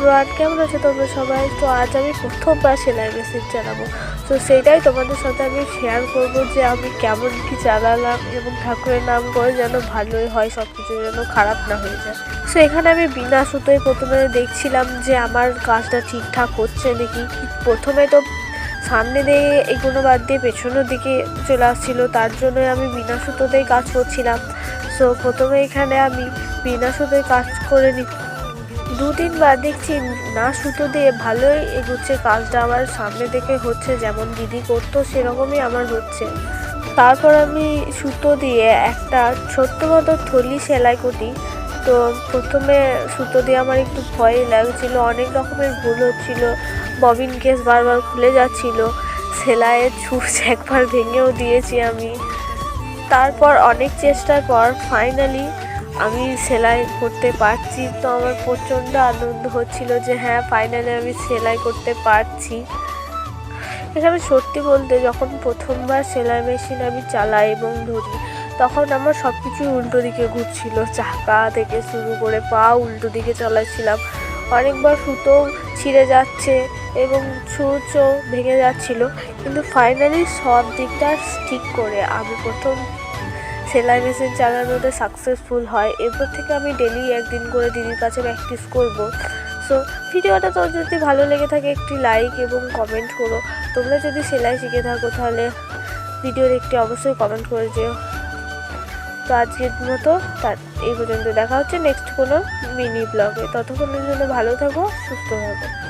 Everyone, কেমন আছো তোমরা সবাই? তো আজ আমি প্রথমবার সেলাই মেশিন চালাবো, তো সেইটাই তোমাদের সাথে আমি শেয়ার করবো যে আমি কেমন কি চালালাম এবং ঠাকুরের নাম করে যেন ভালোই হয়, সব কিছু যেন খারাপ না হয়ে যায়। তো এখানে আমি বিনা সুতোয় প্রথমে দেখছিলাম যে আমার কাজটা ঠিকঠাক হচ্ছে নাকি। প্রথমে তো সামনে দিয়ে এগুলো বাদ দিয়ে পেছনের দিকে চলে আসছিলো, তার জন্য আমি বিনা সুতোতেই কাজ করছিলাম। সো প্রথমে এখানে আমি বিনা সুতোয় কাজ করে দুদিন বাদ দেখছি না সুতো দিয়ে ভালোই এগুচ্ছে কাজটা, আমার সামনে থেকে হচ্ছে, যেমন দিদি করতো সেরকমই আমার হচ্ছে। তারপর আমি সুতো দিয়ে একটা ছোট্ট মতো থলি সেলাই করি। তো প্রথমে সুতো দিয়ে আমার একটু ভয় লাগছিলো, অনেক রকমের ভুল হচ্ছিল, ববিন কেস বারবার খুলে যাচ্ছিল, সেলাইয়ের ছুঁচ একবার ভেঙেও দিয়েছি আমি। তারপর অনেক চেষ্টার পর ফাইনালি আমি সেলাই করতে পারছি। তো আমার প্রচণ্ড আনন্দ হচ্ছিল যে হ্যাঁ, ফাইনালি আমি সেলাই করতে পারছি। এখানে সত্যি বলতে যখন প্রথমবার সেলাই মেশিন আমি চালাই এবং ধরি, তখন আমার সব কিছুই উল্টো দিকে ঘুরছিল, চাকা থেকে শুরু করে পা উল্টো দিকে চালাচ্ছিলাম, অনেকবার সুতো ছিঁড়ে যাচ্ছে এবং ছুঁচও ভেঙে যাচ্ছিল। কিন্তু ফাইনালি সব দিকটা ঠিক করে আমি প্রথম সেলাই মেশিন চালানোতে সাকসেসফুল হয়। এরপর থেকে আমি ডেলি একদিন করে দিদির কাছে প্র্যাকটিস করব। সো ভিডিওটা তো যদি ভালো লেগে থাকে একটি লাইক এবং কমেন্ট করো। তোমরা যদি সেলাই শিখে থাকো তাহলে ভিডিওর একটি অবশ্যই কমেন্ট করে যেও। তো আজকের মতো এই পর্যন্ত, দেখা হচ্ছে নেক্সট কোনো মিনি ব্লগে। ততক্ষণের জন্য ভালো থাকো, সুস্থ থাকো।